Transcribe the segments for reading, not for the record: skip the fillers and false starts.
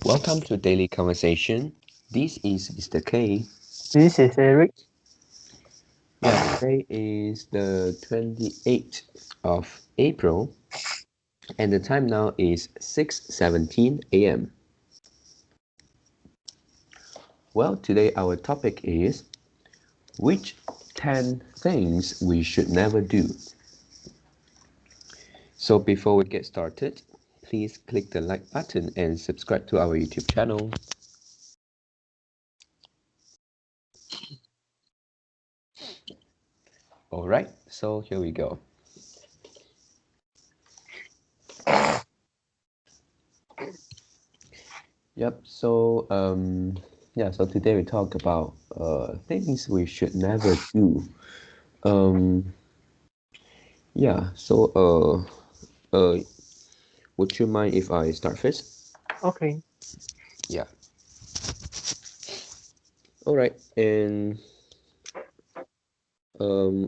Welcome to Daily Conversation. This is Mr. K. This is Eric. Yeah, today is the 28th of April, and the time now is 6:17 a.m. Well, today our topic is which 10 things we should never do. So before we get started, please click the like button and subscribe to our YouTube channel. Alright, so here we go. Yep, so today we talk about things we should never do. Um, yeah, so would you mind if I start first? Okay. Yeah. All right, and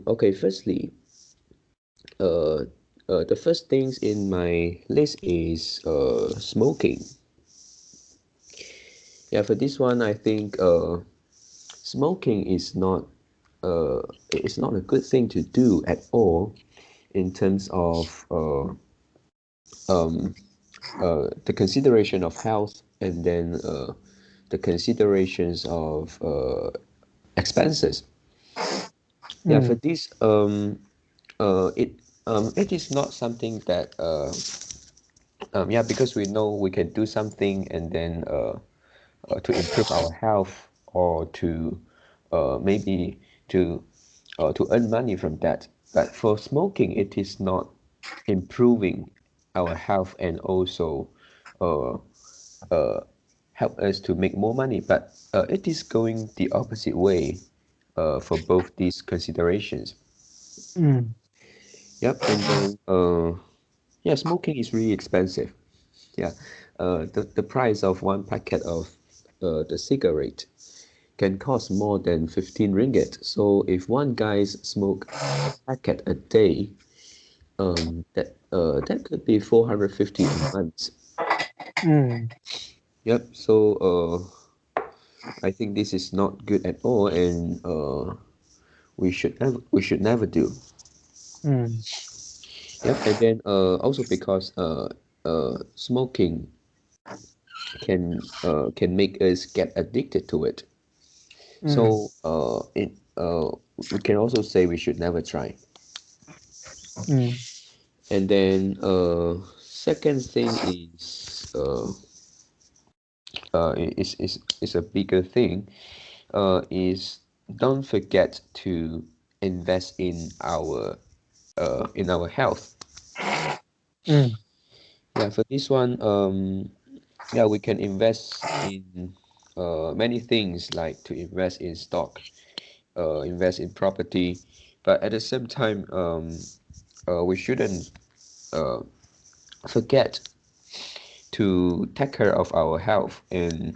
okay, firstly, uh, the first things in my list is smoking. Yeah, for this one, I think smoking is not a good thing to do at all in terms of um, the consideration of health and then the considerations of expenses. Yeah, for Mm, this, it is not something that yeah, because we know we can do something and then to improve our health or to maybe to earn money from that. But for smoking, it is not improving our health and also uh, uh, help us to make more money, but it is going the opposite way for both these considerations. mm, Yep, and then yeah, smoking is really expensive. Yeah, the price of one packet of the cigarette can cost more than 15 ringgit. So if one guy smoke a packet a day, that could be 450 a month. mm, Yep. So I think this is not good at all, and we should never do. mm, Yep. And then also because smoking can make us get addicted to it. mm, So it we can also say we should never try. mm, And then second thing is is a bigger thing. Is don't forget to invest in our health. mm, Yeah, for this one, yeah, we can invest in many things like to invest in stock, invest in property, but at the same time, we shouldn't uh, forget to take care of our health and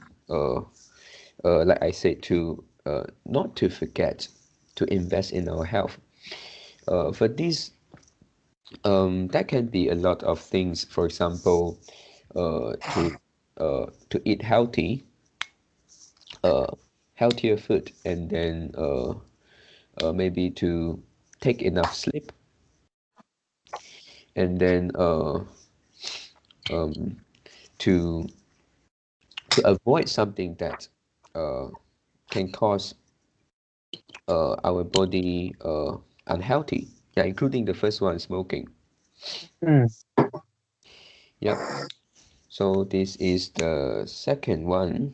like I said, to not to forget to invest in our health. For this, that can be a lot of things. For example, to eat healthy, uh, healthier food, and then maybe to take enough sleep, and then um, to to avoid something that uh, can cause our body unhealthy. Yeah, including the first one, smoking. mm, Yep. So this is the second one.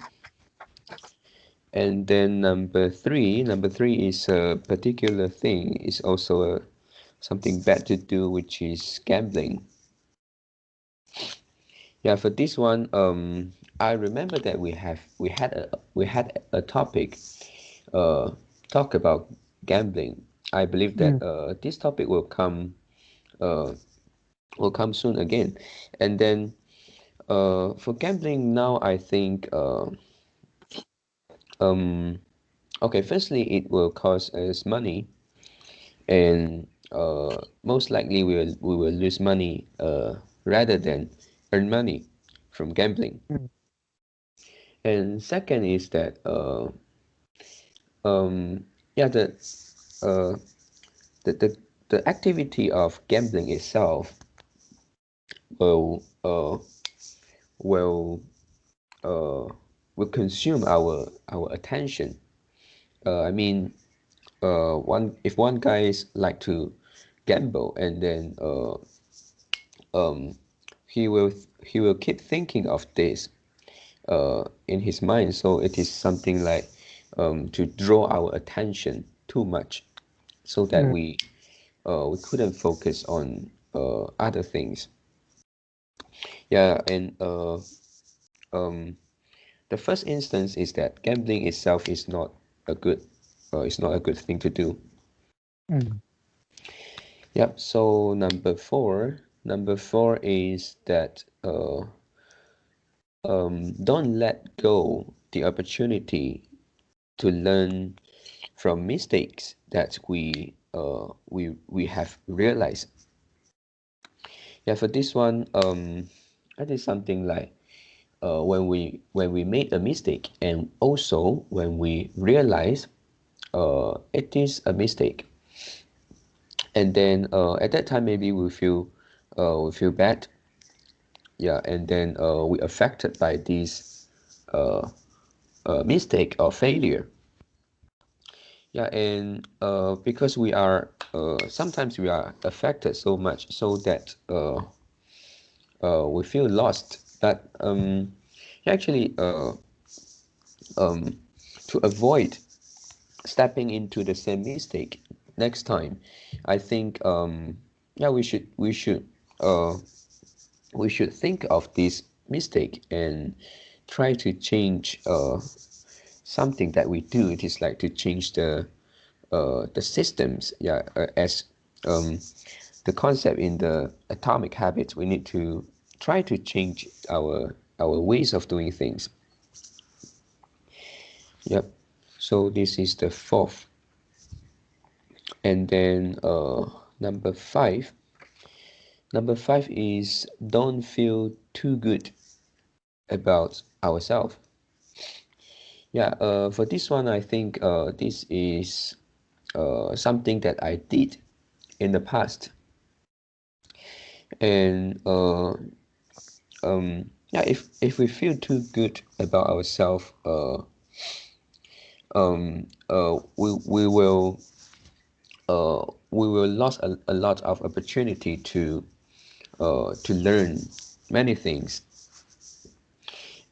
And then number three is a particular thing, is also something bad to do, which is gambling. Yeah, for this one, I remember that we had a topic, uh, talk about gambling. I believe that mm, this topic uh, will come soon again. And then for gambling now, I think um, okay, firstly, it will cost us money, and most likely we will lose money rather than earn money from gambling. mm, And second is that yeah, uh the, the the activity of gambling itself will will uh will consume our attention. I mean, one if one guys like to gamble, and then um he will keep thinking of this in his mind, so it is something like to draw our attention too much, so that we couldn't focus on other things. Yeah, and um the first instance is that gambling itself is not a good it's not a good thing to do. Yep. So number four is that don't let go the opportunity to learn from mistakes that we have realized. Yeah, for this one, I did something like when we made a mistake, and also when we realize it is a mistake, and then at that time maybe we feel bad. Yeah, and then we affected by this uh, mistake or failure. Yeah, and because we are sometimes we are affected so much so that we feel lost. But actually, um, to avoid stepping into the same mistake next time, I think yeah, uh, we should think of this mistake and try to change something that we do. It is like to change the systems. Yeah, as um, the concept in the atomic habits, we need to try to change our ways of doing things. Yep. So this is the fourth. And then number five. Number five is don't feel too good about ourselves. Yeah. For this one, I think this is something that I did in the past, and yeah, if we feel too good about ourselves, we will lose a lot of opportunity to learn many things,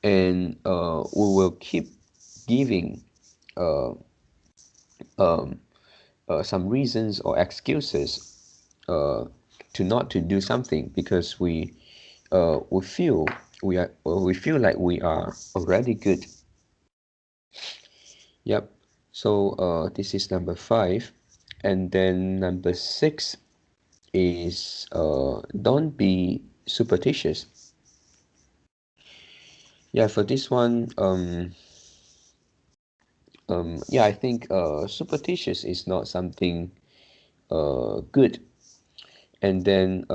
and we will keep giving uh, some reasons or excuses to not to do something, because we feel we feel like we are already good. Yep. So this is number five, and then number six is don't be superstitious. Yeah, for this one, yeah, I think superstitious is not something good. And then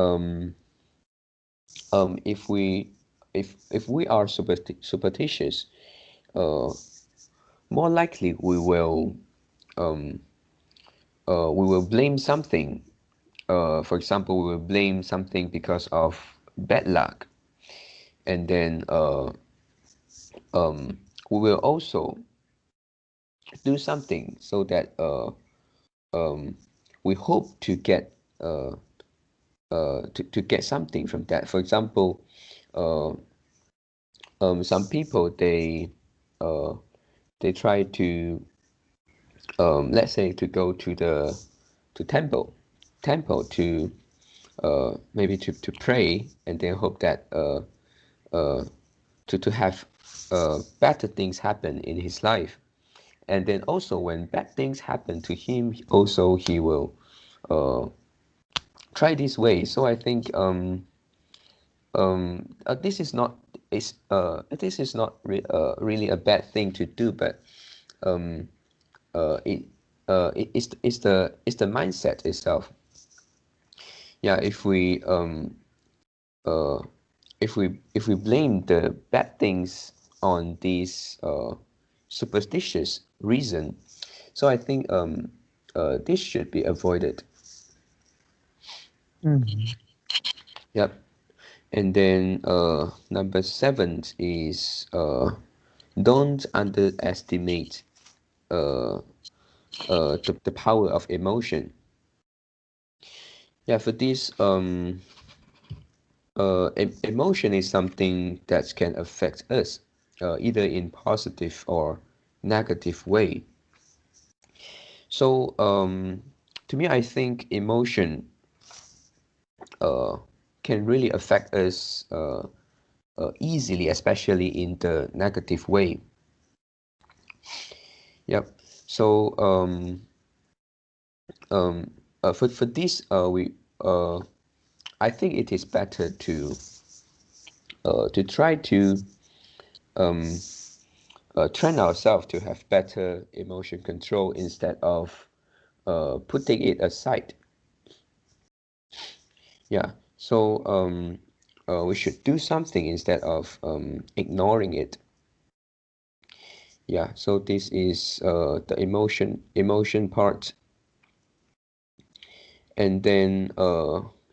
if we are superstitious, uh, more likely um, we will blame something. For example, we will blame something because of bad luck, and then we will also do something so that um, we hope to get to get something from that. For example, uh, some people uh, they try to let's say to go to the to temple to maybe to pray, and then hope that uh, to have better things happen in his life. And then also when bad things happen to him, also he will uh, try this way. So I think this is not really a bad thing to do, but um, it it's the mindset itself. Yeah, uh, if we blame the bad things on this superstitious reason. So I think this should be avoided. Yep. And then number 7 is don't underestimate the power of emotion. Yeah, for this emotion is something that can affect us either in positive or negative way. So to me, I think emotion uh, can really affect us easily, especially in the negative way. Yep. So um, for this, we I think it is better to try to um, train ourselves to have better emotion control instead of putting it aside. Yeah. So we should do something instead of ignoring it. Yeah. So this is the emotion part. And then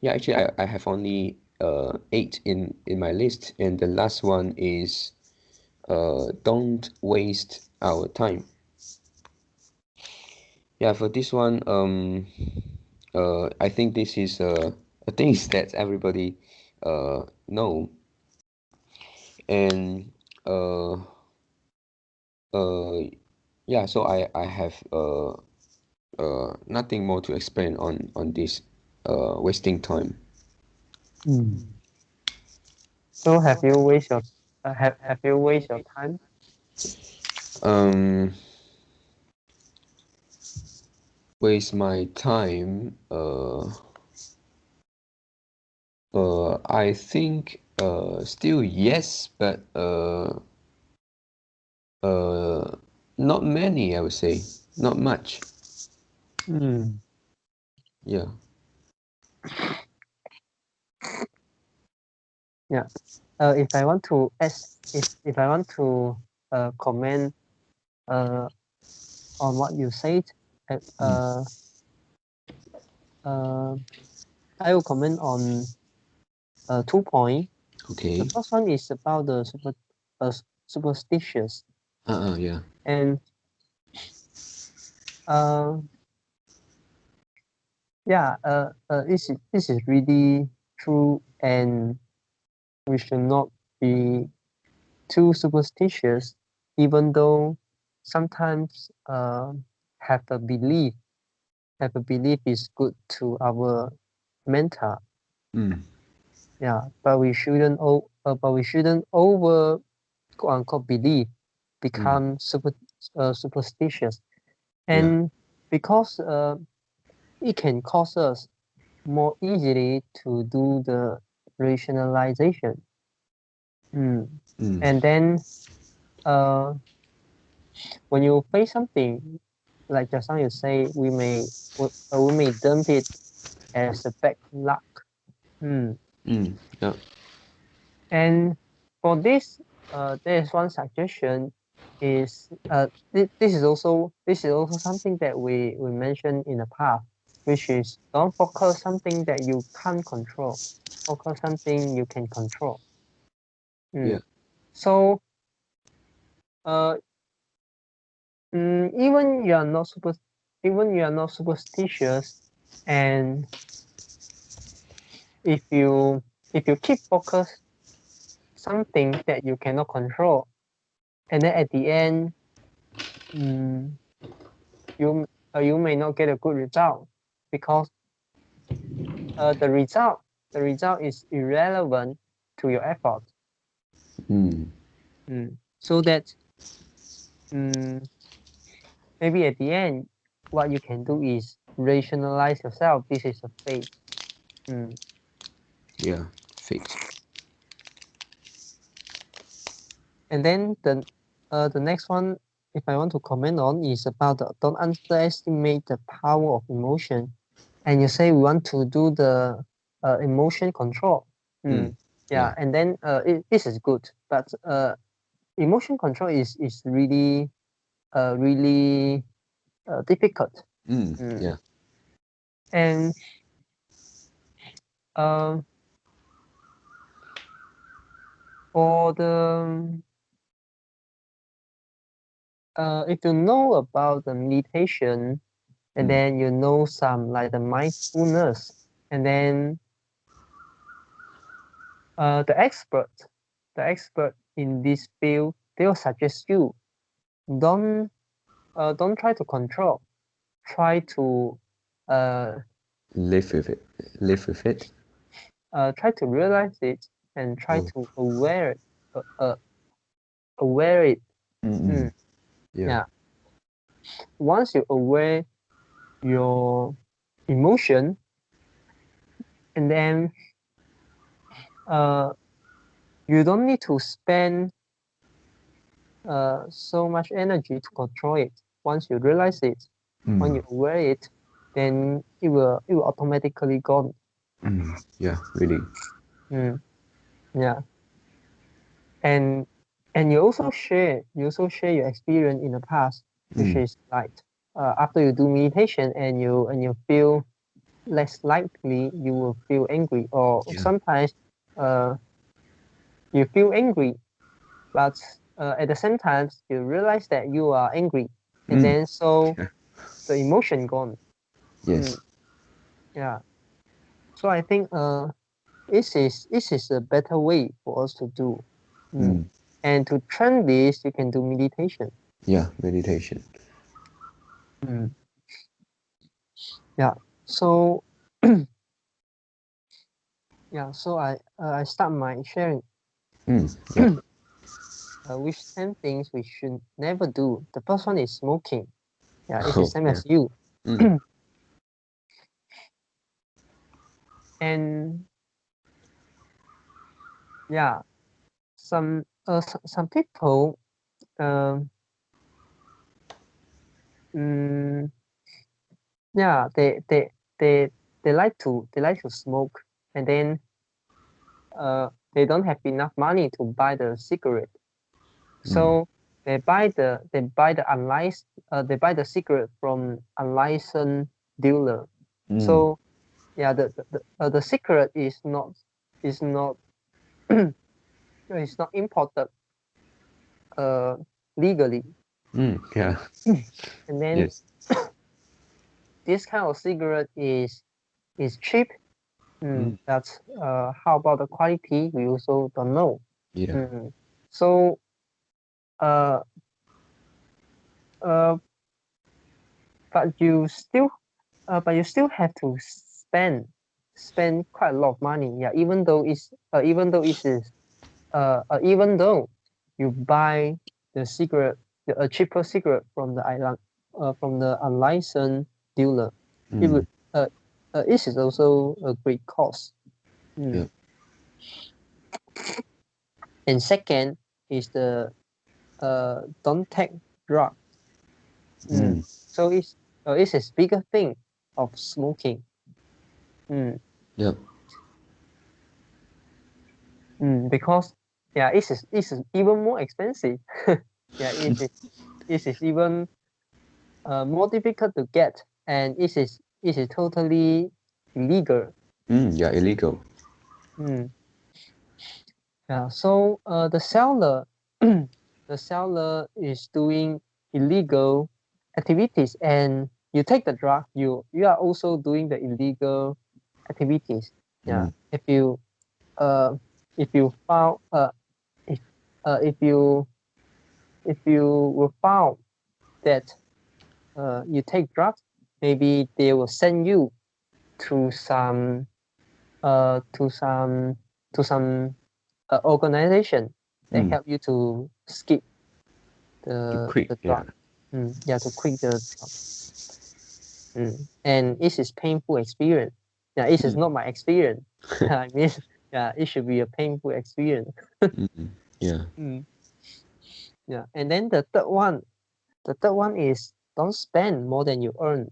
yeah, actually I have only 8 in my list, and the last one is don't waste our time. Yeah, for this one I think this is a thing that everybody know. And uh uh yeah, so I have nothing more to explain on this wasting time. So have you waste your time? um Waste my time I think still yes, but uh not many, I would say. Not much. Yeah. Yeah. If I want to if I want to comment uh on what you said, uh, Mm. uh, uh I will comment on 2 points. The Okay. first one is about the uh, superstitious, Yeah. and uh yeah, this is really true, and we should not be too superstitious, even though sometimes have a belief have a belief is good to our mental. Mm. Yeah, but we shouldn't over quote unquote believe, Mm. become superstitious, Yeah. and because it can cause us more easily to do the rationalization. Mm. And then uh, when you face something, like just now you say, we may dump it as a bad luck. Mm. Mm. Yeah. And for this, there is one suggestion is this is also something that we mentioned in the past, which is don't focus something that you can't control, focus something you can control. Yeah. So even you are not superstitious, and if you keep focus something that you cannot control, and then at the end, mm, you may not get a good result, because the result is irrelevant to your effort. Mm. So that maybe at the end, what you can do is rationalize yourself. This is a fate. Mm. Yeah. Fate. And then the next one, if I want to comment on, is about don't underestimate the power of emotion. And you say we want to do the emotion control. Mm. Yeah, Yeah. and then this is good, but emotion control is really really difficult. Yeah. And um for the if you know about the meditation, and then you know some like the mindfulness, and then the expert in this field, they'll suggest you don't don't try to control, try to uh, Live with it. Live with it. try to realize it and try Oh. to aware it. Mm-mm. Yeah. Yeah, once you aware your emotion, and then uh, you don't need to spend so much energy to control it. Once you realize it, when you aware it, then it will automatically gone. Yeah, really. Mm, yeah, and you also share your experience in the past, which is like after you do meditation and you feel less likely you will feel angry, or Yeah. sometimes uh, you feel angry, but at the same time you realize that you are angry, and then so Yeah. the emotion gone. Yes. Mm, yeah. So I think this is a better way for us to do. Mm. And to train this, you can do meditation. Yeah, meditation. Mm. Yeah. So yeah. So I start my sharing. Yeah. Which 10 things we should never do. The first one is smoking. Yeah, it's the Oh, same yeah. as you. Mm. And yeah, some people um mm, yeah they they like to smoke, and then they don't have enough money to buy the cigarette, so they buy the cigarette from unlicensed dealer. So yeah, the cigarette is not is not imported uh legally. Yeah. And then Yes. this kind of cigarette is cheap. That's how about the quality? We also don't know. Yeah. So uh uh but you still have to spend quite a lot of money. Yeah, even though you buy a cheaper cigarette from the island from the unlicensed dealer, it would it is also a great cost. Yeah. And second is the don't take drug. So it's a bigger thing of smoking. Mm. Yeah. Because yeah, it is even more expensive. Yeah, it is even more difficult to get, and it is totally illegal. Yeah, illegal. Mm. Yeah, so the seller is doing illegal activities, and you take the drug, you are also doing the illegal activities. Yeah, uh if you found if if you were found that you take drugs, maybe they will send you to some uh to some to some organization that help you to skip To the quit. the Yeah. drug. Yeah, to quit the drug. And this is painful experience. Yeah, this is not my experience. I mean, yeah, it should be a painful experience. Yeah. Mm, yeah, and then the third one is don't spend more than you earn.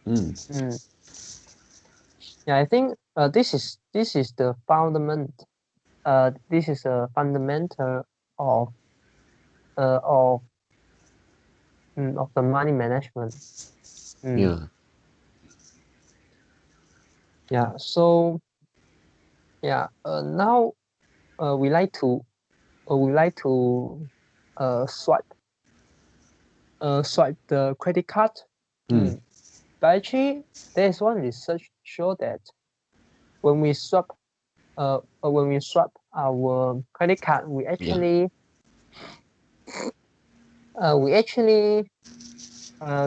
Mm. Yeah, I think this is the fundament. This is a fundamental of uh, of of the money management. Yeah. Yeah. So yeah. Now we like to swipe swipe the credit card. Mm. But actually, there is one research show that when we swap our credit card, Yeah. we actually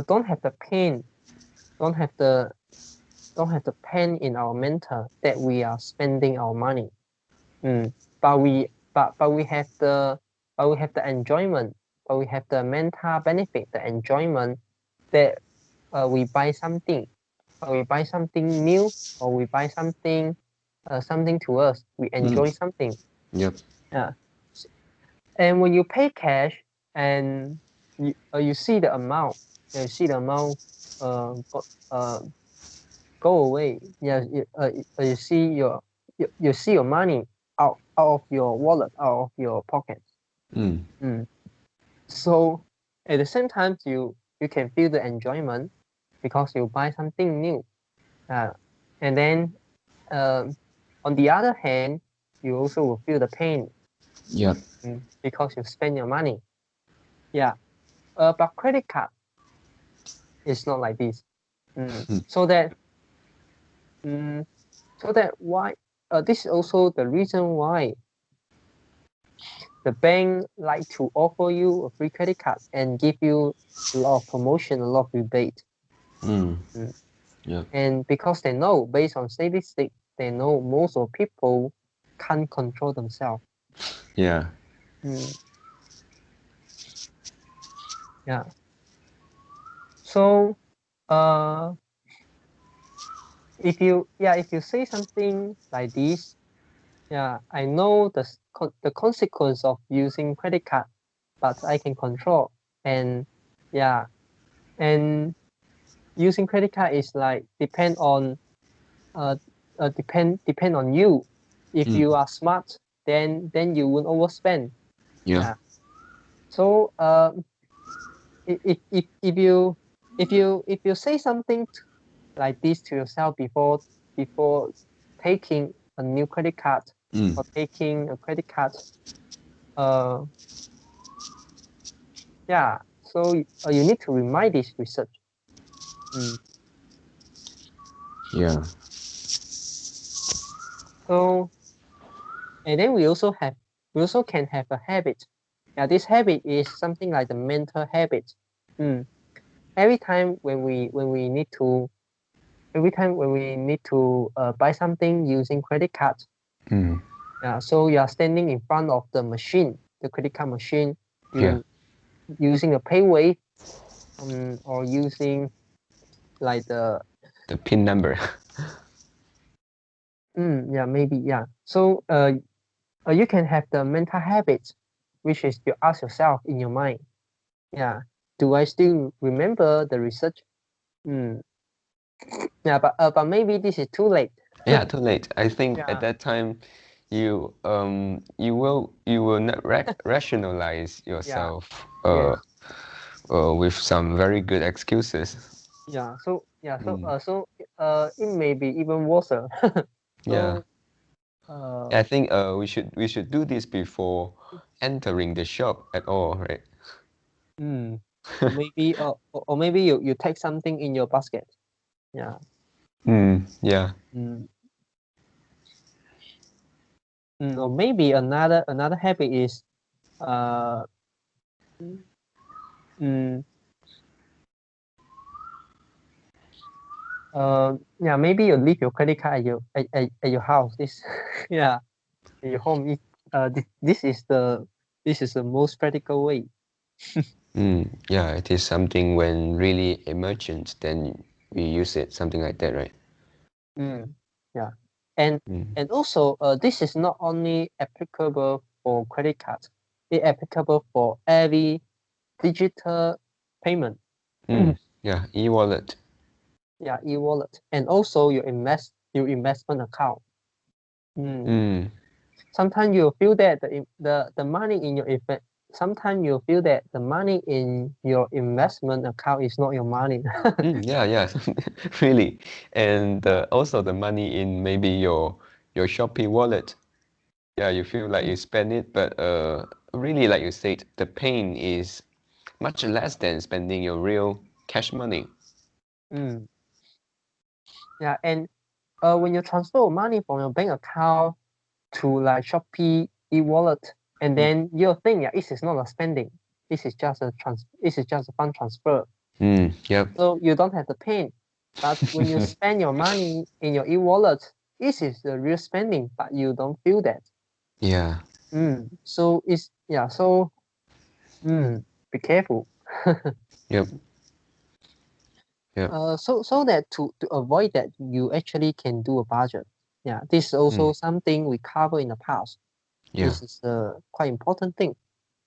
don't have the pain, don't have the pain in our mental that we are spending our money. But we have the enjoyment, but we have the mental benefit, the enjoyment that we buy something, new, or we buy something to us. We Mm. enjoy something. Yep. Yeah. And when you pay cash and you see the amount, you see the amount go, go away. Yeah, you see you see your money out of your wallet, out of your pocket. Mm. Mm. So at the same time, you can feel the enjoyment because you buy something new. And then on the other hand, you also will feel the pain Yep. because you spend your money. Yeah. But credit card is not like this. Mm. So that why this is also the reason why the bank like to offer you a free credit card and give you a lot of promotion, a lot of rebate. Mm. Mm. Yep. And because they know, based on statistics, they know most of people can't control themselves. Yeah. Mm. Yeah. So if you say something like this, yeah, I know the consequence of using credit card, but I can control. And yeah, and using credit card is like uh, depend on you. If Mm. you are smart, then you won't overspend. Yeah. Yeah. So if you say something like this to yourself before taking a new credit card Mm. or taking a credit card, uh yeah, so you need to remind this research. Mm. Yeah. So and then we also can have a habit. Yeah, this habit is something like the mental habit. Mm. Every time when we need to buy something using credit card, Mm. yeah, so you are standing in front of the machine, the credit card machine, Yeah. you using a paywave, or using like The pin number. yeah, maybe, yeah. So you can have the mental habit, which is you ask yourself in your mind, yeah, do I still remember the research? Mm. Yeah, but maybe this is too late. Yeah, too late. I think at Yeah, that time you will not rationalize yeah, yourself yes, with some very good excuses. yeah. So yeah, Mm. it may be even worse. Yeah. So uh, I think we should do this before entering the shop at all, right? or maybe or maybe you take something in your basket. Yeah. Mm. Yeah. Mm. Or maybe another habit is uh mm, yeah, maybe you leave your credit card at your house. This yeah, at your home. This is the most practical way. Mm. Yeah, it is something when really emergent, then we use it, something like that, right? Yeah, and Mm. also this is not only applicable for credit cards. It applicable for every digital payment. Mm. Yeah, e-wallet. Yeah, e-wallet, and also your investment account. Mm. Mm. sometimes you feel that the money in your event. Sometimes you feel that the money in your investment account is not your money. Yeah, yeah, really. And also the money in maybe your Shopee wallet. Yeah, you feel like you spend it, but really, like you said, the pain is much less than spending your real cash money. Mm. Yeah, and when you transfer money from your bank account to like Shopee e-wallet, and then you think, yeah, this is not a spending. This is just a This is just a fund transfer. Yep. So you don't have the pain. But when you spend your money in your e-wallet, this is the real spending, but you don't feel that. Yeah. So it's yeah. So be careful. Yep. Yep. So that to avoid that, you actually can do a budget. Yeah, this is also something we cover in the past. Yeah. This is a quite important thing.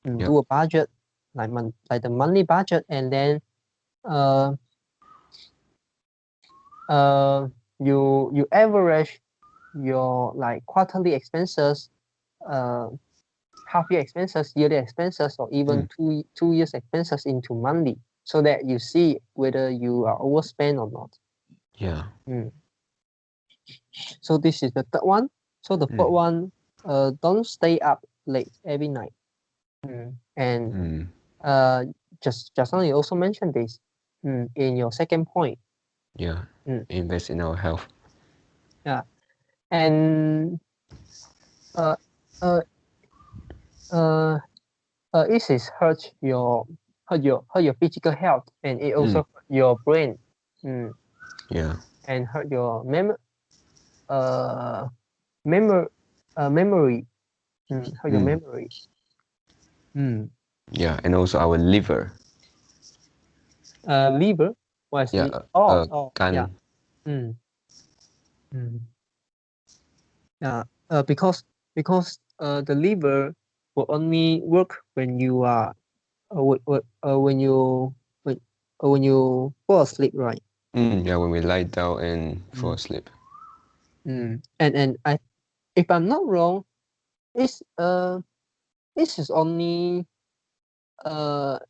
Yep. Do a budget, like the monthly budget, and then uh you average your like quarterly expenses, uh half year expenses, yearly expenses, or even 2 years expenses into monthly, so that you see whether you are overspent or not. Yeah. So this is the third one. So the fourth one, don't stay up late every night. And uh, just now you also mentioned this in your second point. Yeah. Mm, Invest in our health. yeah, and uh, uh, it is hurt your physical health, and it also hurt your brain, Yeah. and hurt your uh memor memory, hurt your memory. Yeah. And also our liver. Liver. What's Yeah. yeah. Gan. Mm, mm. Yeah. Because the liver will only work when you are when when you fall asleep, right? Yeah. When we lie down and fall Mm. asleep. And I, if I'm not wrong, it's this is only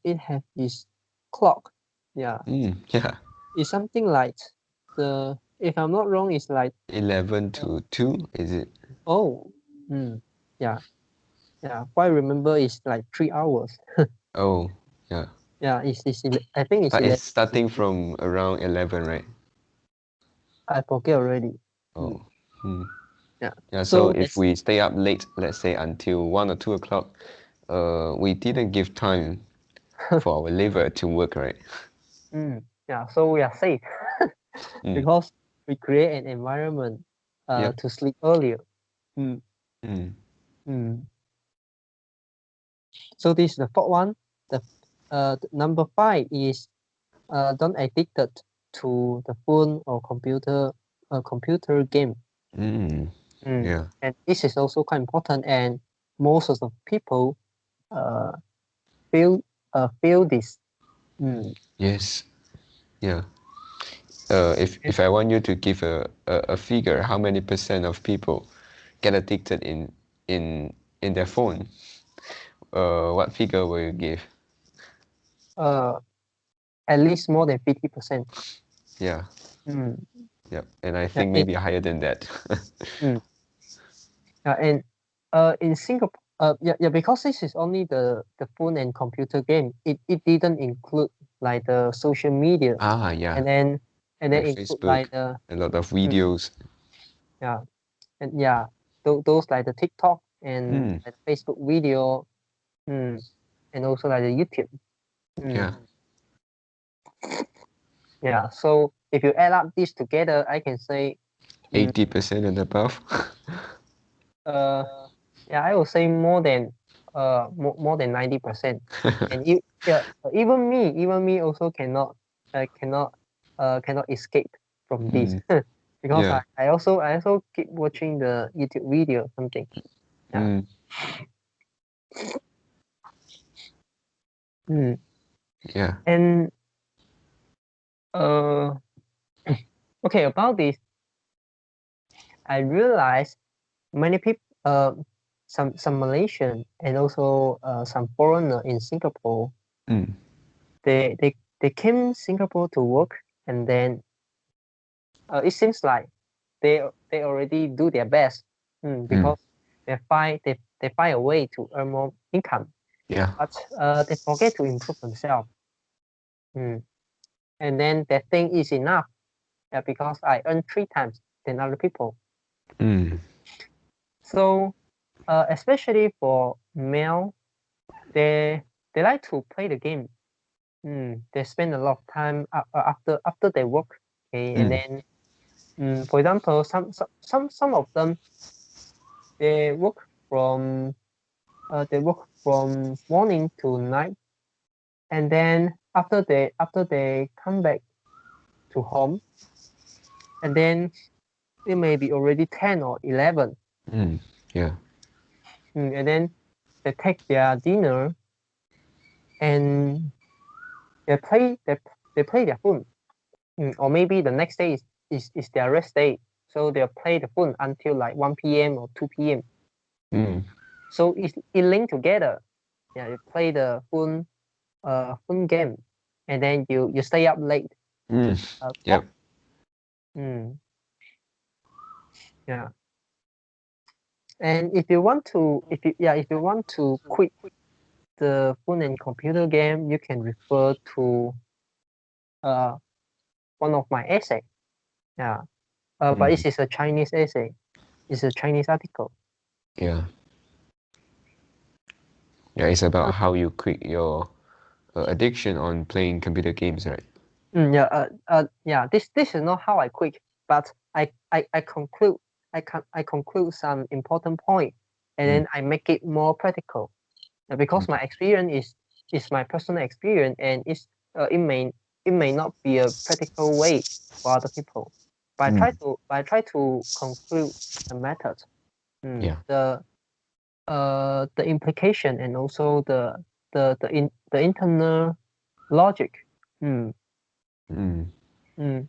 it has this clock. Yeah, Yeah. it's something like the, if I'm not wrong, it's like 11 to 2, is it? oh, yeah, yeah. What I remember is like 3 hours. Oh, yeah. Yeah, I think it's But it's 11. starting from around 11, right? I forget already. Oh. Yeah. Yeah, so So if that's we stay up late, let's say until 1 or 2 o'clock, we didn't give time for our liver to work, right? yeah. So we are safe Mm. because we create an environment Yep. to sleep earlier. Mm, Mm. mm. So this is the fourth one. The number five is don't addicted to the phone or computer game. Mm. Yeah. And this is also quite important. And most of the people uh feel feel this. Mm. Yes. Yeah. If I want you to give a figure, how many percent of people get addicted in their phone? What figure will you give? Uh, at least more than 50%. Yeah. Mm. Yep. And I Yeah, think maybe higher than that. mm. And in Singapore, yeah, because this is only the phone and computer game. It didn't include like the social media, Yeah. and then Like include Facebook, like the a lot of mm, videos. yeah, and yeah, those like the TikTok and Mm. like Facebook video, and also like the YouTube. Mm. Yeah. Yeah, so if you add up these together, I can say, 80% and above. uh, yeah, I would say more than 90%. And yeah, even me also cannot escape from this Mm. because Yeah. I also keep watching the YouTube video or something. Yeah. Mm. Mm. Yeah. And uh okay, about this, I realized many people some Malaysian and also some foreigner in Singapore. Mm. They came Singapore to work, and then it seems like they already do their best, because they find a way to earn more income, Yeah. but they forget to improve themselves. And then they think is enough, because I earn 3 times than other people. Mm. So especially for male, they like to play the game. They spend a lot of time after they work. Okay, and then for example, some of them they work from morning to night, and then after they come back to home, and then it may be already 10 or 11. Mm. Yeah. And then they take their dinner, and they play their phone. Or maybe the next day is their rest day, so they'll play the phone until like 1 p.m. or 2 p.m. Mm. So it linked together. Yeah, you play the phone game, and then you stay up late. Mm. For, Yep. yeah. And if you want to quit the phone and computer game, you can refer to one of my essay. Yeah. But it is a Chinese essay. It's a Chinese article. Yeah. Yeah, it's about how you quit your addiction on playing computer games, right? Yeah. This is not how I quit, but I conclude I conclude some important point, and then I make it more practical. Because my experience is my personal experience, and it may not be a practical way for other people. But I try to conclude the method, Yeah. the implication, and also the internal logic. Mm, Mm. mm,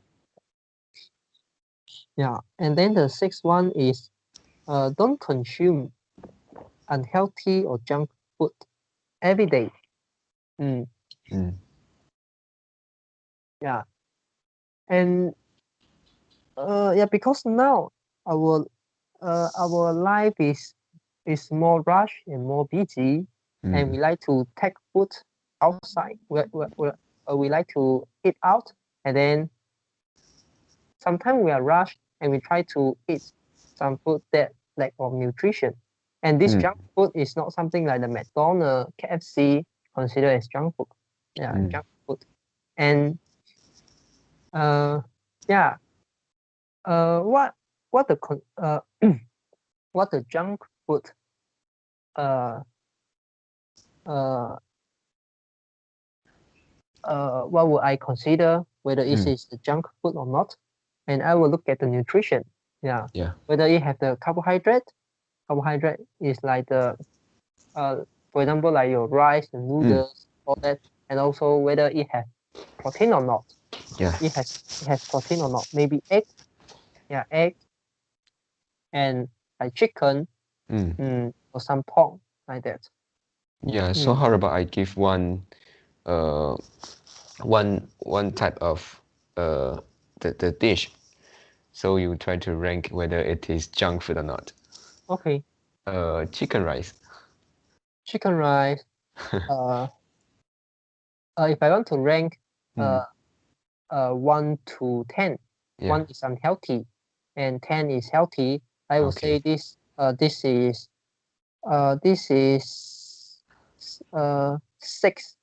yeah. And then the sixth one is don't consume unhealthy or junk food every day. Mm, Mm. yeah. And yeah, because now our our life is more rush and more busy, and we like to take food outside. We like to eat out, and then sometimes we are rushed and we try to eat some food that lack of nutrition. And this junk food is not something like the McDonald's, KFC considered as junk food. Yeah, junk food. And yeah, what the what the junk food uh uh what would I consider whether it is the junk food or not, and I will look at the nutrition. Yeah, Yeah. whether it have the carbohydrate. Carbohydrate is like the for example, like your rice, the noodles, all that, and also whether it has protein or not. Yeah. It has protein or not. Maybe egg, yeah, egg, and like chicken, or some pork, like that. Yeah. So how about I give uh one type of the dish, so you try to rank whether it is junk food or not. Okay. Chicken rice. Chicken rice. Uh, if I want to rank, 1 to 10, Yeah. 1 is unhealthy, and 10 is healthy. I would say Okay. this is 6.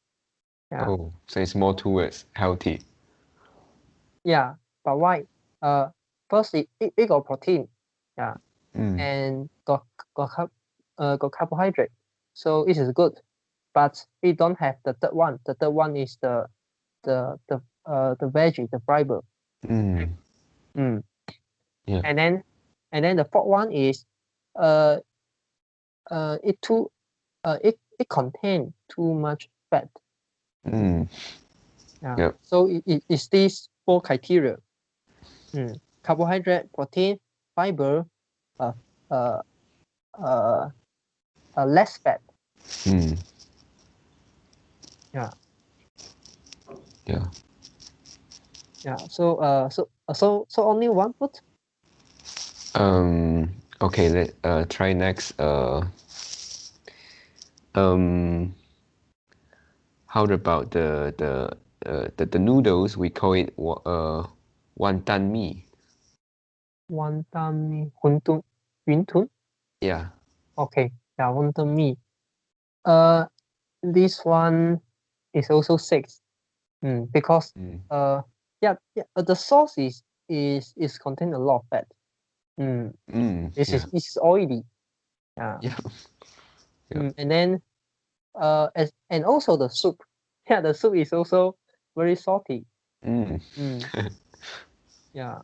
Yeah. Oh, so it's more towards healthy. Yeah. But why? First it got protein. Yeah. And got carbohydrate. So it is good. But it don't have the third one. The third one is the veggie, the fiber. Mm. Yeah. And then the fourth one is uh it too it contain too much fat. Yeah. Yep. So it's these 4 criteria. Carbohydrate, protein, fiber, uh uh uh less fat. Mm. Yeah. Yeah. Yeah. So only one food. Okay, let try next. Um, how about the noodles? We call it wonton mee. Wonton mee, yuntun. Yeah. Okay. Yeah, wonton mee. This one is also 6. Because Mm. the sauce is contain a lot of fat. This Yeah. is oily. Yeah. Yeah. Yeah. And then and also the soup. Yeah, the soup is also very salty. Mm. Yeah.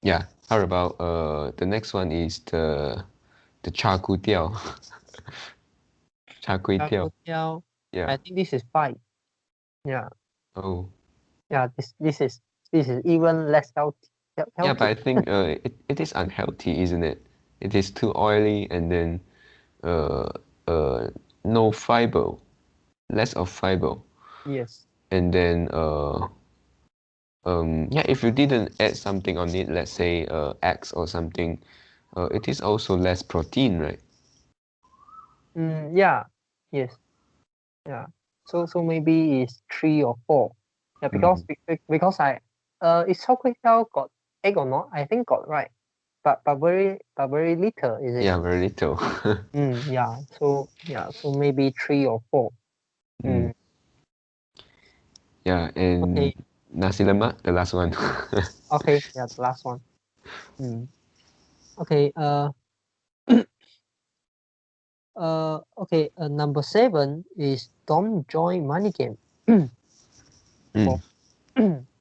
Yeah. How about the next one is the char kway teow. Char kway teow. Char Yeah. I think this is 5. Yeah. Oh. Yeah. This is even less healthy. Yeah, but Healthy. I think it is unhealthy, isn't it? It is too oily and then uh no fiber, less of fiber. Yes. And then yeah, if you didn't add something on it, let's say eggs or something, it is also less protein, right? Yeah. Yes. Yeah. So maybe it's 3 or 4. Yeah, Mm. because is Char Kway Teow got egg or not? I think got, right. But very little, is it? Yeah, very little. Yeah. So maybe 3 or 4. Mm. Yeah, and Okay. nasi lemak, the last one. Okay. Yeah, the last one. Okay. Okay. Number 7 is don't join money game. Mm. For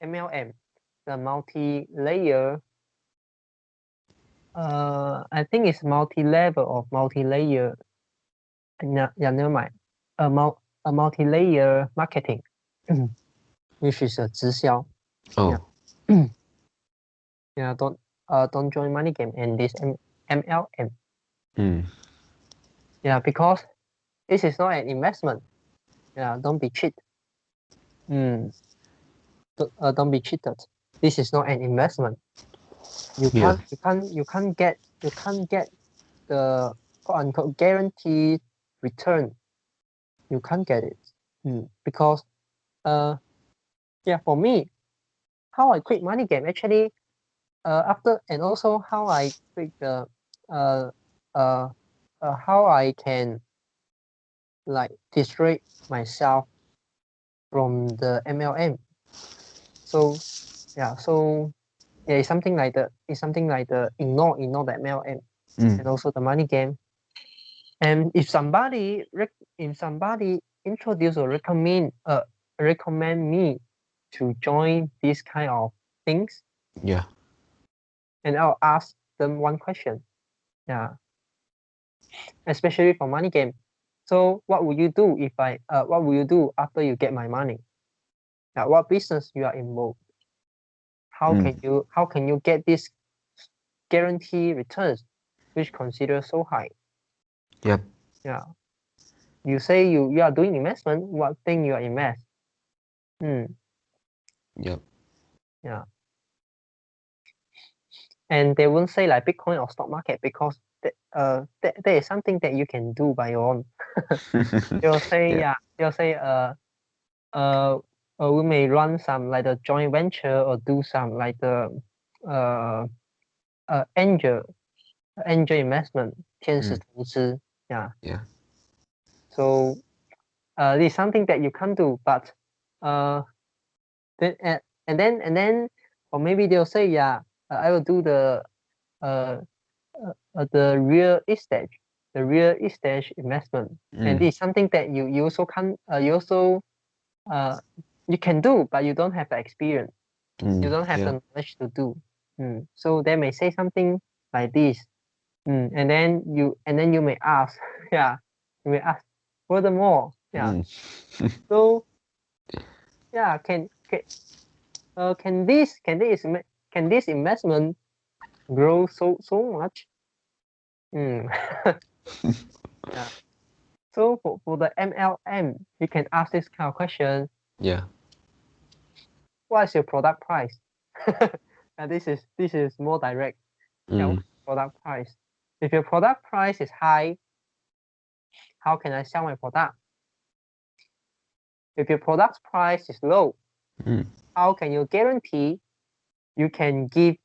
MLM, the multi-layer. I think it's multi-level or multi-layer. Yeah, never mind. A multi-layer marketing, which is a 直销. Yeah. Oh. Yeah. Don't join money game and this MLM. Mm. Yeah, because this is not an investment. Yeah, don't be cheat. Don't be cheated. This is not an investment. You Yeah. can't get the quote unquote guaranteed return. You can't get it. Because yeah, for me, how I quit money game actually, after, and also how I quit the uh uh how I can like distract myself from the MLM. So yeah, it's something like the ignore the MLM Mm. and also the money game. And if somebody introduce or recommend me to join these kind of things, Yeah. and I'll ask them one question. Yeah, especially for money game. So what will you do if what will you do after you get my money? What business you are involved? Mm. How can you get this guarantee returns, which considered so high? Yep. Yeah. You say you are doing investment, what thing you are invest? Yep. Yeah. And they won't say like Bitcoin or stock market because there is something that you can do by your own. They'll say, Yeah. yeah, they'll say we may run some like the joint venture or do some like the uh angel investment 天使投资. Yeah. Yeah. So this is something that you can't do, but uh then and then or maybe they'll say, yeah, I will do uh, the real estate investment. And Mm. this is something that you also can you can do, but you don't have the experience, you Mm. don't have Yeah. the knowledge to do. So they may say something like this. And then you may ask, yeah, you may ask furthermore, yeah. Mm. So yeah, can this investment grow so much? Yeah. So for the MLM, you can ask this kind of question: Yeah. what is your product price? And this is more direct. Yeah, Mm. what's your product price? If your product price is high, how can I sell my product? If your product price is low, Mm. how can you guarantee you can give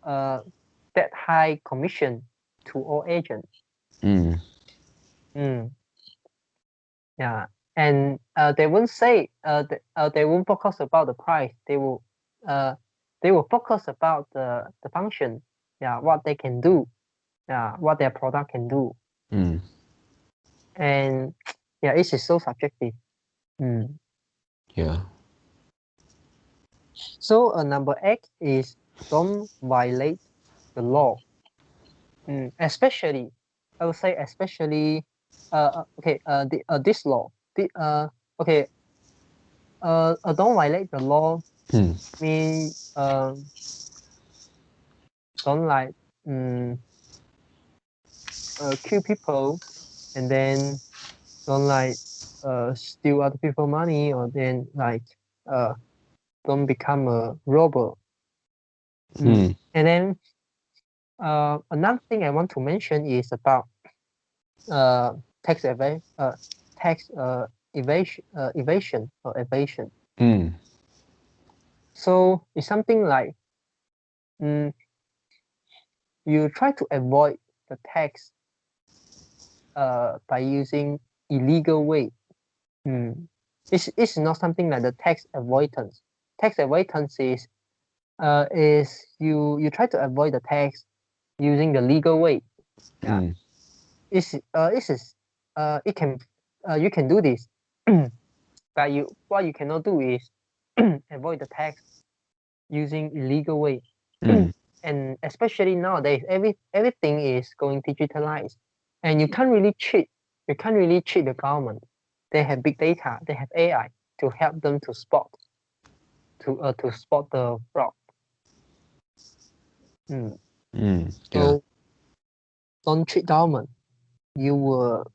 that high commission to all agents? Mm. Yeah, and they won't say they won't focus about the price. They will focus about the function. Yeah, what they can do. Yeah, what their product can do. Mm. And yeah, it is so subjective. Yeah. So number 8 is don't violate the law. Especially, I would say especially, this law. Okay, don't violate the law Mm. mean don't like kill people, and then don't like steal other people money, or then like don't become a robber. Mm. And then another thing I want to mention is about tax evasion or evasion. Mm. So it's something like you try to avoid the tax by using illegal way. It's not something like the tax avoidance. Tax avoidance is you try to avoid the tax using the legal way. Yeah, Mm. it can you can do this, but what you cannot do is avoid the tax using illegal way. Mm. And especially nowadays, everything is going digitalized, and you can't really cheat. You can't really cheat the government. They have big data. They have AI to help them to spot the fraud. Mm. Yeah. So don't cheat government. You will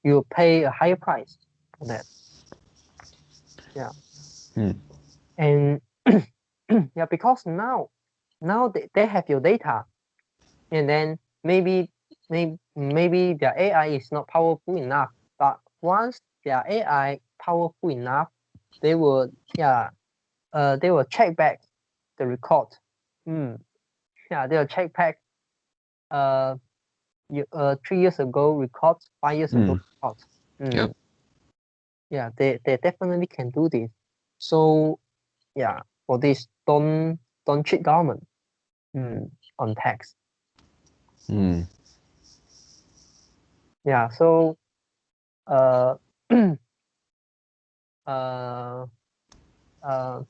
you will pay a higher price for that. Yeah, Mm. and yeah, because now they have your data, and then maybe their AI is not powerful enough. But once their AI powerful enough, they will they will check back the record. Yeah, they will check back uh 3 years ago record, 5 years ago Mm. record. Yep. Yeah, they definitely can do this. So yeah, for this, don't cheat government on tax. Mm. Yeah, so uh uh uh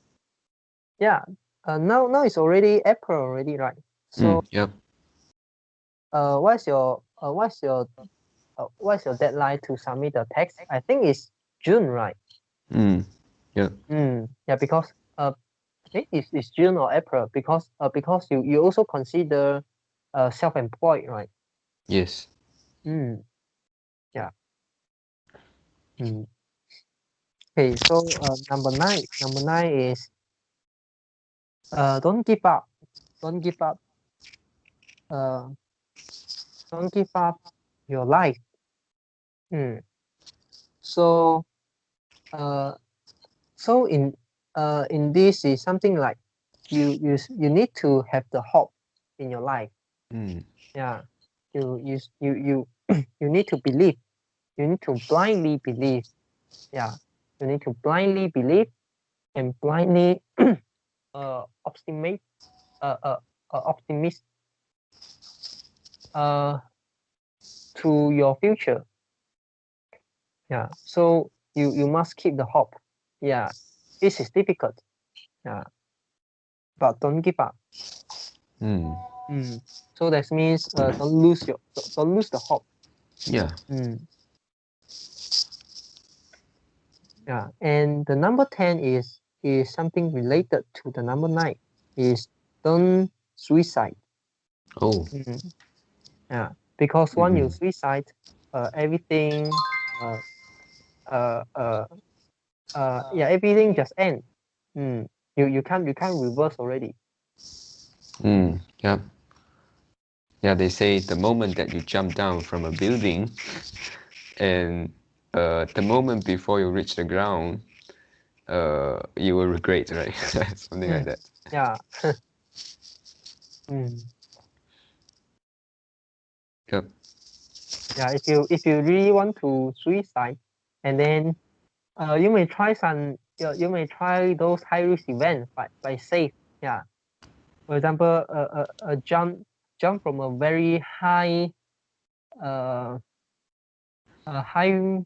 yeah, now it's already April already, right? Mm. So Yep. what's your deadline to submit the tax? I think it's June, right? Mm. Yep. Yeah, because I think it's June or April, because you also consider self-employed, right? Yes. Mm, yeah. Okay, so number nine is don't give up. Don't give up. Uh, don't give up your life. So uh, so in this is something like you need to have the hope in your life. Mm. Yeah, you you need to believe. You need to blindly believe. Yeah, you need to blindly believe and blindly optimate optimist uh to your future. Yeah, so you must keep the hope. Yeah, this is difficult. Yeah, but don't give up. Mm. So that means don't lose the hope. Yeah. Yeah, and the number 10 is something related to the number 9, is don't suicide. Oh. Yeah, because when you Mhm. suicide, everything, yeah, everything just end. You can't reverse already. Yeah. Yeah, they say the moment that you jump down from a building and the moment before you reach the ground, you will regret, right? Something like that. Yeah. mm. Yep. Yeah, if you really want to suicide, and then you may try you may try those high risk events by safe. Yeah. For example, a jump from a very high uh a high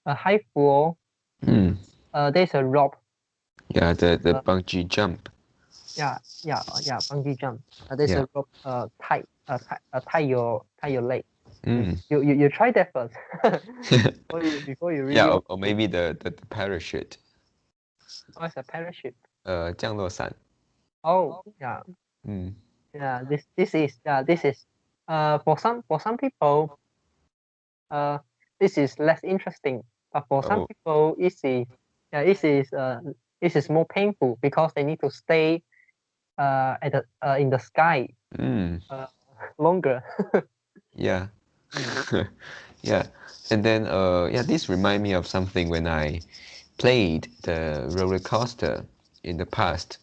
a high floor. Mm. There's a rope. Yeah, the Uh, bungee jump. yeah, bungee jump. There's Yeah. a rope. Tie your leg. Mm. You try that first. before you Yeah, really want or to. maybe the parachute. Oh, it's a parachute. 降落伞. Oh, yeah. Mm. Yeah, this is for some people uh this is less interesting, but for some Oh. people this is more painful because they need to stay at the in the sky Mm. uh longer. Yeah. Mm. Yeah. And then yeah, this remind me of something when I played the roller coaster in the past.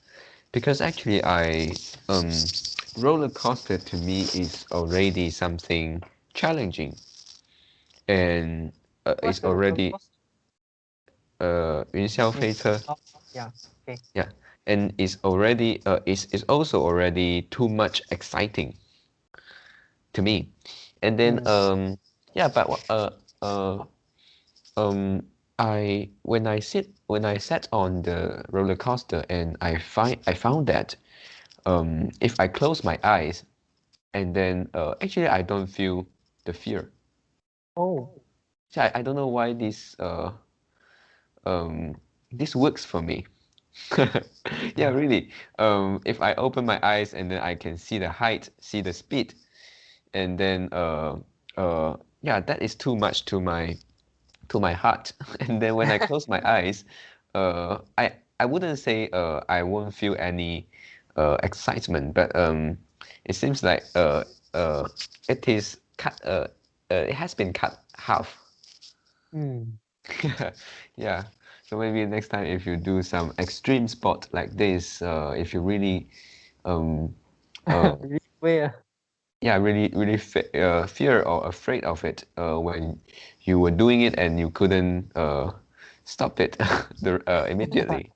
Because actually um roller coaster to me is already something challenging and What's it's the roller already coaster? 云霄飞车. Oh, yeah. Okay. Yeah, and it's already it's also already too much exciting to me. And then Mm. yeah, but uh um I when I sat on the roller coaster and I found that if I close my eyes and then actually I don't feel the fear. Oh. So I don't know why um this works for me. Yeah, really. If I open my eyes and then I can see the height, see the speed, and then yeah, that is too much to my heart. And then when I close my eyes, I wouldn't say I won't feel any excitement, but it seems like uh it is cut it has been cut half. Mm. Yeah. So maybe next time if you do some extreme sport like this, if you really um uh Really where? yeah really fear or afraid of it when you were doing it and you couldn't stop it immediately.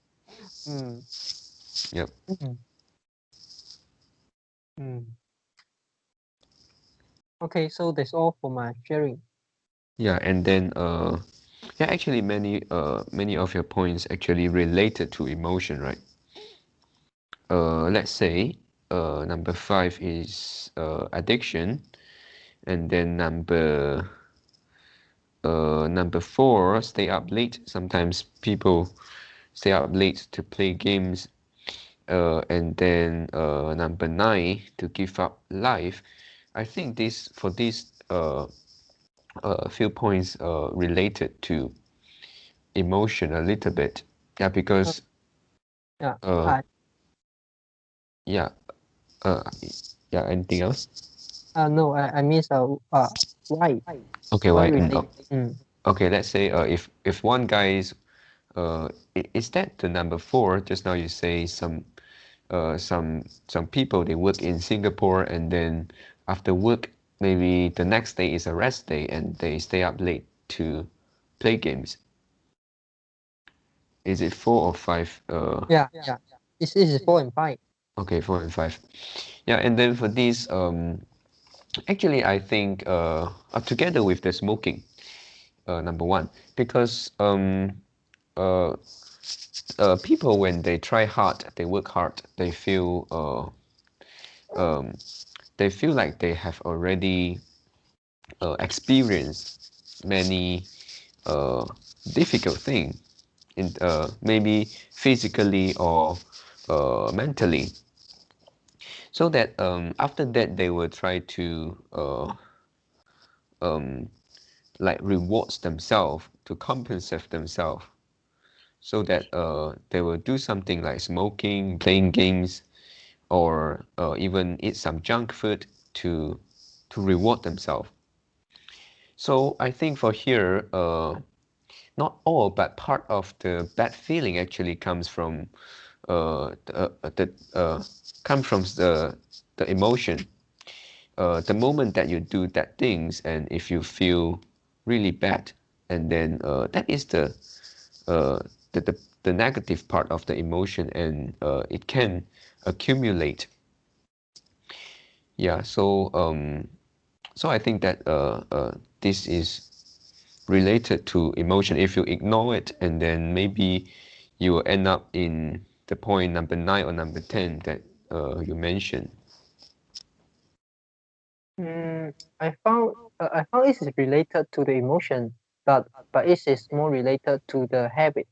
Mm. Yep. Mm. Mm. Okay, so that's all for my sharing. Yeah, and then yeah, actually many of your points actually related to emotion, right? Let's say number 5 is addiction, and then number 4, stay up late. Sometimes people stay up late to play games. And then number 9, to give up life. I think this for these few points related to emotion a little bit. Yeah, Uh, because yeah. uh yeah uh yeah. Anything else? No, I miss why Okay, why why? relate? Mm. Okay, let's say if one guy is is that the number 4? Just now you say some people they work in Singapore and then after work maybe the next day is a rest day and they stay up late to play games. Is it 4 or 5? Yeah. This is 4 and 5. Okay, 4 and 5. Yeah, and then for these actually I think together with the smoking, number 1, because uh people when they try hard, they work hard, um they feel like they have already experienced many uh difficult thing in maybe physically or mentally, so that after that they will try to like rewards themselves to compensate themselves, so that they will do something like smoking, playing games, or even eat some junk food to reward themselves. So I think for here, not all, but part of the bad feeling actually comes from come from the emotion. The moment that you do that things, and if you feel really bad, and then that is uh, the negative part of the emotion, and it can accumulate. Yeah, so I think that this is related to emotion. If you ignore it, and then maybe you will end up in the point number 9 or number 10 that you mentioned. I found this is related to the emotion, but it is more related to the habit.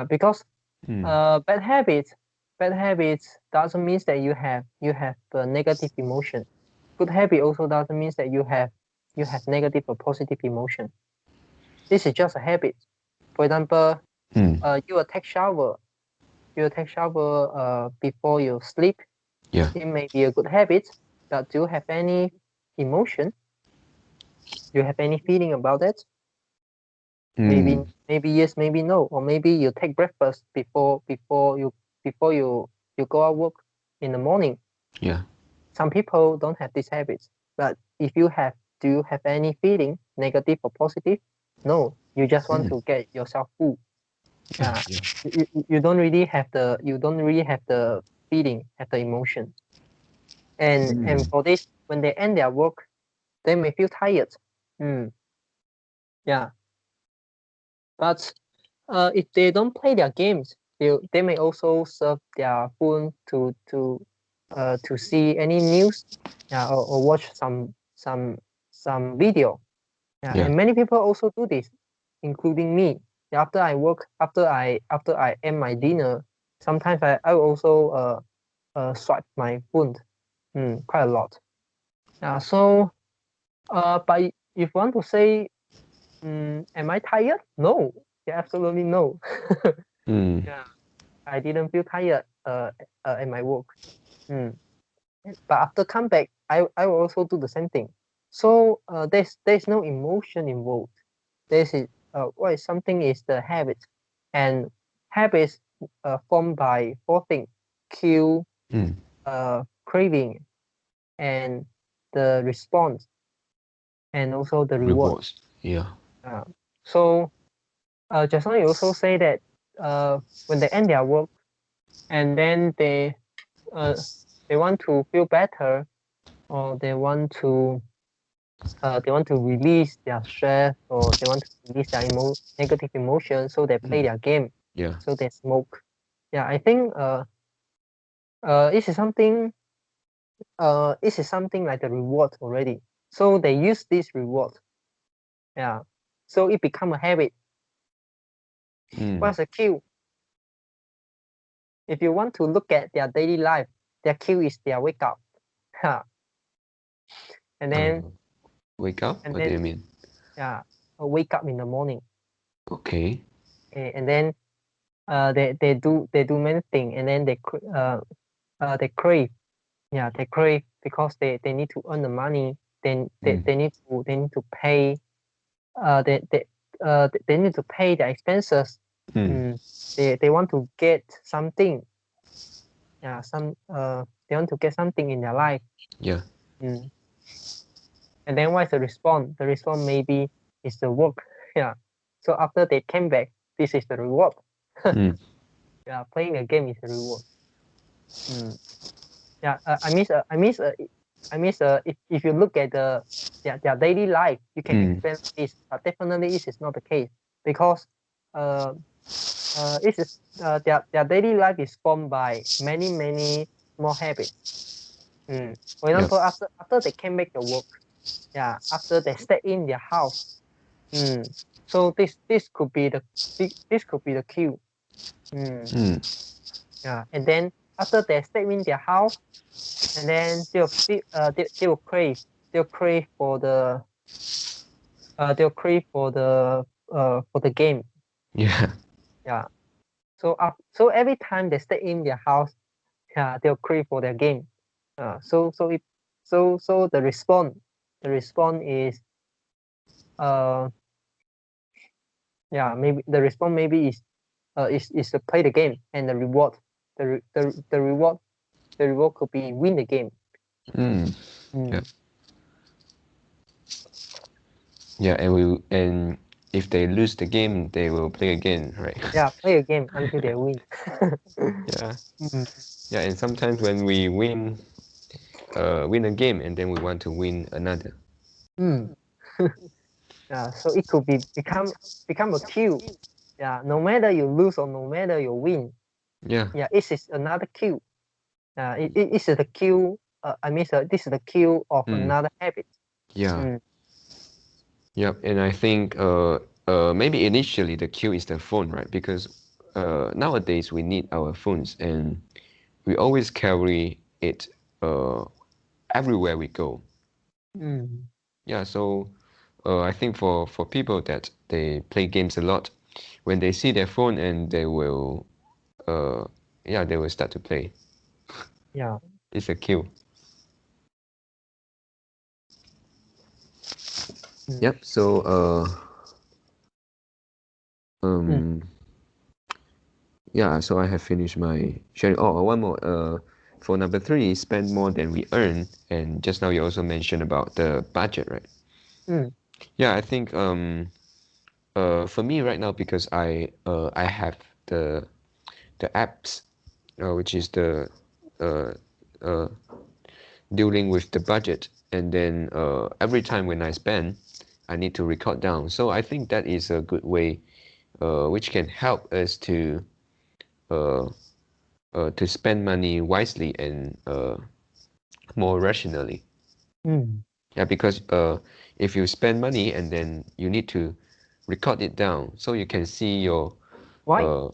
Because bad habits doesn't mean that you have a negative emotion. Good habit also doesn't mean that you have negative or positive emotion. This is just a habit. For example, you will take shower. You will take shower before you sleep. Yeah. It may be a good habit, but do you have any emotion? Do you have any feeling about it? Maybe yes, maybe no, or maybe you take breakfast before you go out work in the morning. Yeah. Some people don't have these habits, but if you have, do you have any feeling, negative or positive? No, you just want to get yourself full. Yeah. You don't really have the feeling, have the emotion. And for this, when they end their work, they may feel tired. Yeah. But if they don't play their games, they may also serve their phone to see any news, or watch some video. Yeah. And many people also do this, including me. After I work, after I end my dinner, sometimes I will also swipe my phone, quite a lot. So but if you want to say, am I tired? No, yeah, absolutely no. Yeah, I didn't feel tired at my work. But after come back, I will also do the same thing. So there's no emotion involved. This is what is something is the habit, and habits formed by four things: cue, craving, and the response, and also the reward. Rewards. Yeah. So just now you also say that when they end their work, and then they want to feel better, or they want to release their stress, or they want to release their negative emotions, so they play their game, Yeah. so they smoke. Yeah, I think this is something like the reward already. So they use this reward. Yeah. So it become a habit. What's the cue? If you want to look at their daily life, their cue is their wake up. And then Wake up? and What do then you mean? yeah, wake up in the morning. Okay. And then they do many things, and then they crave. Yeah, they crave because they need to earn the money. Then they need to pay. They need to pay their expenses. They want to get something. Yeah, they want to get something in their life. Yeah. And then what is the response? The response maybe is the work. Yeah. So after they came back, this is the reward. Yeah, playing a game is a reward. Yeah, if you look at their daily life, you can explain this, but definitely this is not the case, because this is their daily life is formed by many small habits. For example, after they came back to work, yeah, after they stay in their house, so this could be the cue. Yeah, and then after they stay in their house, and then they will crave for the they'll crave for the game. Yeah. Yeah. So every time they stay in their house, yeah, they'll crave for their game. So the response is uh yeah, maybe the response maybe is to play the game, and the reward could be win the game. Mm. Yeah. Mm. Yeah, and if they lose the game, they will play again, right? Yeah, play a game until they win. Yeah. Mm. Yeah, and sometimes when we win a game, and then we want to win another. Mm. Yeah, so it could become a queue. Yeah, no matter you lose or no matter you win, Yeah. yeah, it is another queue. It is the queue. This is the queue of Mm. another habit. Yeah. Mm. Yep. And I think maybe initially the cue is the phone, right? Because nowadays we need our phones, and we always carry it uh everywhere we go. Mm. Yeah. So I think for people that they play games a lot, when they see their phone, and they will uh yeah, they will start to play. Yeah. It's a cue. Mm. Yep. So Mm. um yeah, so I have finished my sharing. Oh, one more. For number three, spend more than we earn. And just now you also mentioned about the budget, right? Mm. Yeah, I think for me right now, because I have the the apps, which is the uh uh dealing with the budget, and then every time when I spend, I need to record down. So I think that is a good way, which can help us uh to spend money wisely and more rationally. Mm. Yeah, because if you spend money and then you need to record it down so you can see your Why? uh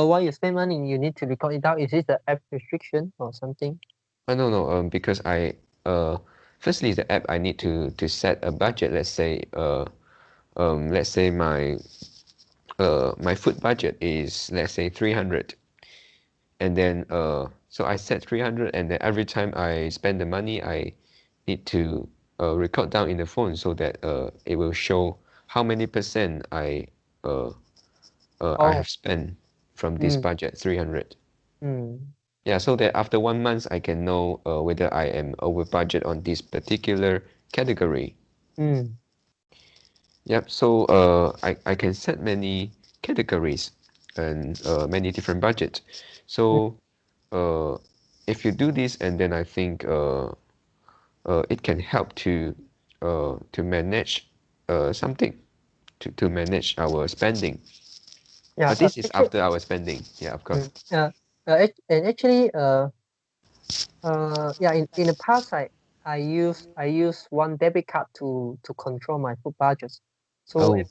Why you spend money, you need to record it down? Is it the app restriction or something? no, no, because I firstly the app I need to set a budget. Let's say my food budget is, let's say, 300, and then so I set 300, and then every time I spend the money, I need to record down in the phone so that it will show how many percent uh, I Oh. have spent from this Mm. budget 300. Mm. Yeah, so that after 1 month I can know whether I am over budget on this particular category. Mm. Yep, so I can set many categories and many different budgets. Mm. So uh, if you do this, and then I think it can help to manage something, to manage our spending. Yeah. But this is Actually. after our spending. Yeah, of course. Mm. And actually, yeah, in the past, I use one debit card to control my food budgets. So Oh. if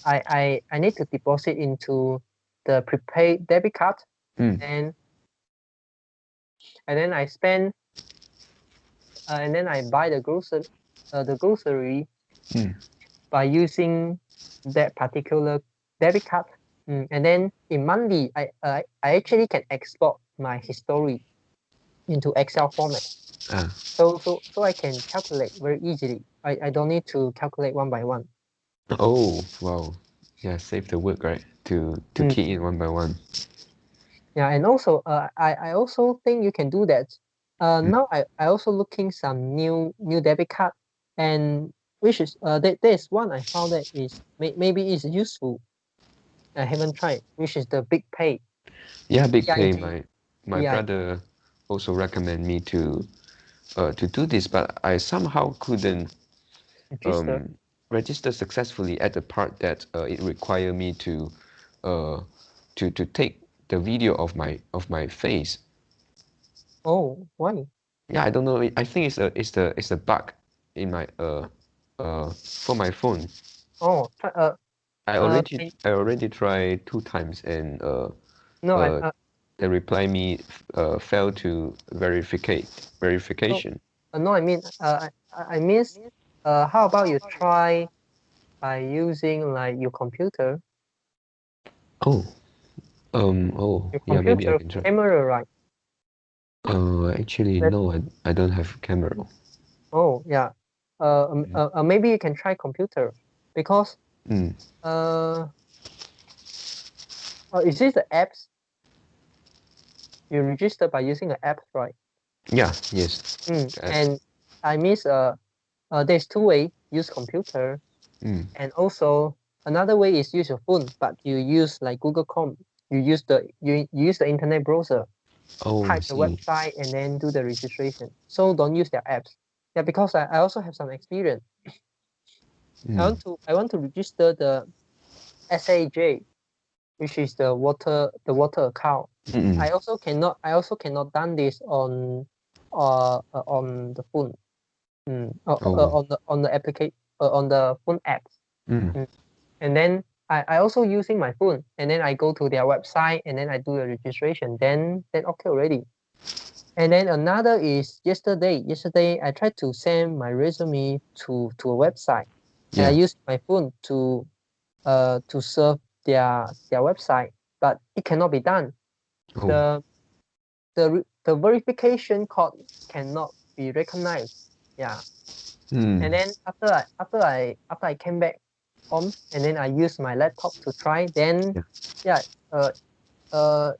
I need to deposit into the prepaid debit card, Mm. and and then I spend and then I buy the grocery Mm. by using that particular debit card. And then in monthly, I actually can export my history into Excel format. Ah. So I can calculate very easily. I don't need to calculate one by one. Oh, wow. Yeah, save the work, right? To Mm. key in one by one. Yeah, and also I also think you can do that. Mm. Now I also looking some new debit card, and which is there's one I found that is maybe is useful. I haven't tried, which is the Big Pay. Yeah, Big Pay. BIG. My BI. brother also recommend me to do this, but I somehow couldn't Register. um register successfully at the part that it require me uh to take the video of my face. Oh, why? Yeah, I don't know. I think it's a bug in my for my phone. Oh, I I already tried 2 times, and no I uh they reply me failed to no verification. no I mean I miss. how about you try by using like your computer? Oh, Your yeah, maybe I computer can try. camera, right? Actually, Let no, I don't have camera. Oh yeah. Maybe you can try computer because Mm. uh, is this the apps you register by using the apps, right? Yeah, yes. Apps. And I miss there's two way use computer, Mm. and also another way is use your phone, but you use like Google Chrome. You use the internet browser, Oh, I type the see. website, and then do the registration. So don't use their apps. Yeah, because I also have some experience. Mm. I want to register the SAJ, which is the water account. Mm-mm. I also cannot done this on the phone. Oh. On the application on the phone apps. Mm. Mm. And then I also using my phone, and then I go to their website, and then I do the registration. Then okay already. And then another is yesterday. Yesterday I tried to send my resume to a website, and I Yeah. used my phone to serve their website, but it cannot be done. Oh. The the verification code cannot be recognized. Yeah. Mm. And then after I came back home, and then I used my laptop to try, then Yeah. yeah, uh uh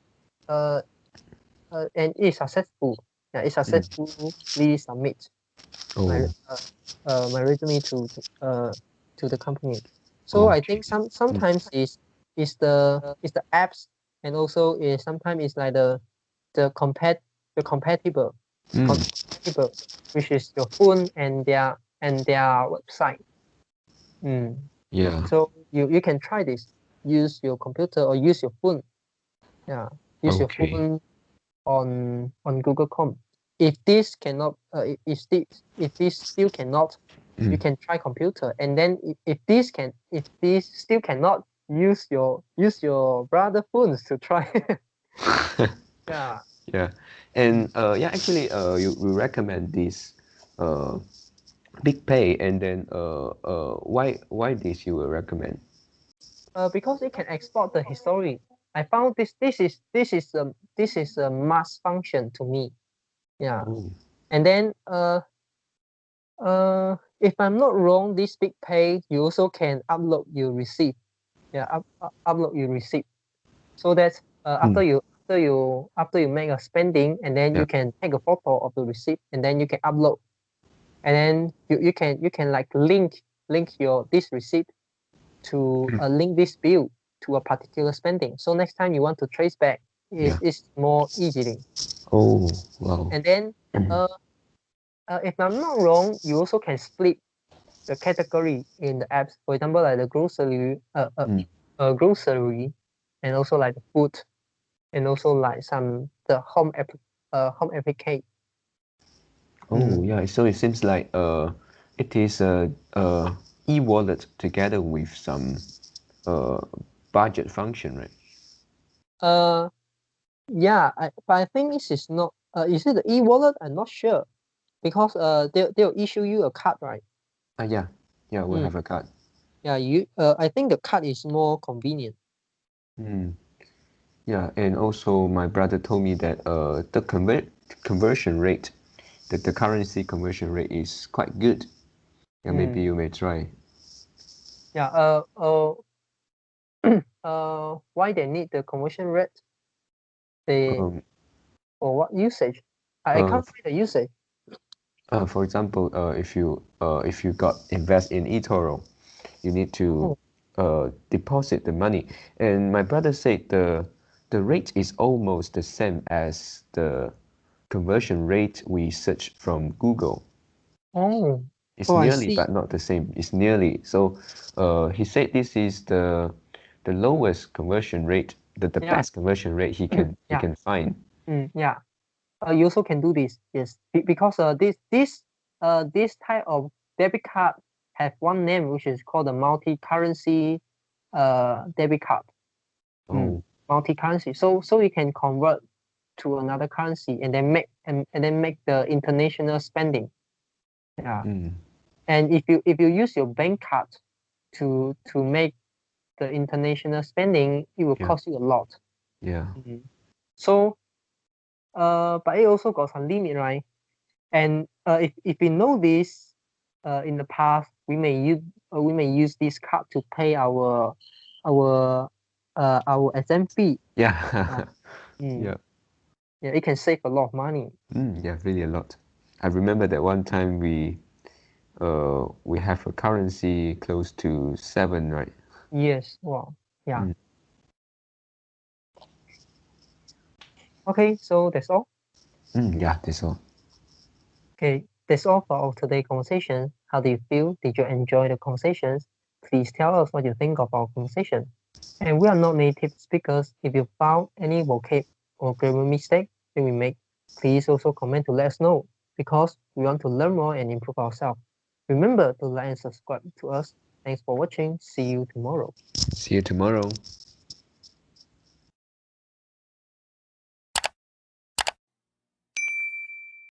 uh, and it's successful. Yeah, it Mm. successfully submit my Oh. my resume to the company. So I Okay. think Mm. sometimes is the apps, and also is sometimes it's like the compat the compatible Mm. compatible, which is your phone and their website. Yeah. So you can try this. Use your computer or use your phone. Yeah, use your Okay. phone on Google Chrome. If this cannot, if this still cannot, you Mm. can try computer. And then if this still cannot, use your brother phones to try. Yeah. Yeah. And yeah, actually, you recommend this uh big pay, and then why this you will recommend? Because it can export the history. I found this is a must function to me. Yeah. Oh. And then if I'm not wrong, this big pay you also can upload your receipt. Yeah, upload your receipt. So that Mm. after you make a spending, and then Yeah. you can take a photo of the receipt, and then you can upload, and then you can like link your this receipt to link this bill to a particular spending. So next time you want to trace back, Yeah. it's more easily. Oh, wow. And then uh, if I'm not wrong, you also can split the category in the apps. For example, like the Mm. grocery, and also like the food, and also like some the home application. Oh, yeah. So it seems like it is a e-wallet together with some uh budget function, right? Uh, yeah, but I think this is not. Is it the e-wallet? I'm not sure because they'll issue you a card, right? Yeah. Yeah, we'll Mm. have a card. Yeah, I think the card is more convenient. Mm. Yeah, and also my brother told me that the conversion rate, the currency conversion rate is quite good. Yeah, maybe Mm. you may try. Yeah. Why they need the conversion rate? They Um, for what usage? I uh, can't find the usage. for example, if you got invest in eToro, you need to Oh. deposit the money. And my brother said the rate is almost the same as the conversion rate we search from Google. Oh. It's Oh, I nearly, see. but not the same. It's nearly. So, he said this is the lowest conversion rate, the Yeah. best conversion rate he Yeah. can find. Yeah. You also can do this. Yes. Because this type of debit card have one name, which is called the multi-currency debit card. Mm. Oh, Multi-currency. So you can convert to another currency, and then make the international spending. Yeah. mm. And if you use your bank card to make the international spending, it will Yeah. cost you a lot. Yeah. So but it also got some limit, right? And if we know this, in the past, we may use this card to pay our exam fee. Yeah. Mm. Yeah. Yeah, it can save a lot of money. Yeah, really a lot. I remember that one time we have a currency close to 7, right? Yes. Wow. Yeah. Mm. Okay. So that's all. Yeah, that's all. Okay. That's all for our today conversation. How do you feel? Did you enjoy the conversations? Please tell us what you think of our conversation. And we are not native speakers. If you found any vocab or grammar mistake that we make, please also comment to let us know, because we want to learn more and improve ourselves. Remember to like and subscribe to us. Thanks for watching. See you tomorrow. See you tomorrow.